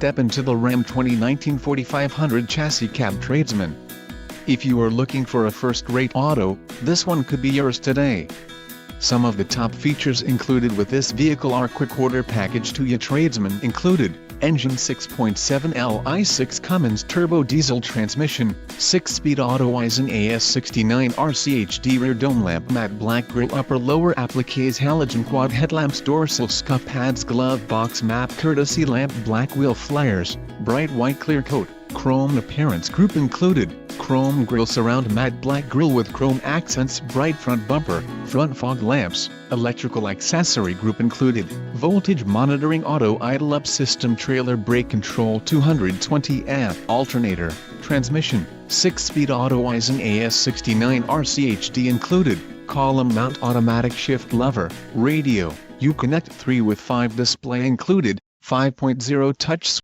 step into the Ram 2019 4500 Chassis Cab Tradesman. If you are looking for a first-rate auto, this one could be yours today. Some of the top features included with this vehicle are quick order package to your tradesman included: engine 6.7 Li6 Cummins turbo diesel transmission, 6-speed auto Eisen AS69 RCHD rear dome lamp, matte black grille, upper lower appliques, halogen quad headlamps, dorsal scuff pads, glove box, map courtesy lamp, black wheel flares, bright white clear coat, chrome appearance group included, chrome grille, surround matte black grille with chrome accents, bright front bumper, front fog lamps, electrical accessory group included, voltage monitoring, auto idle up system, trailer brake control, 220 amp alternator, transmission, 6-speed auto Eisen AS69 RCHD included, column mount automatic shift lever, radio, Uconnect 3 with 5 display included, 5.0 touch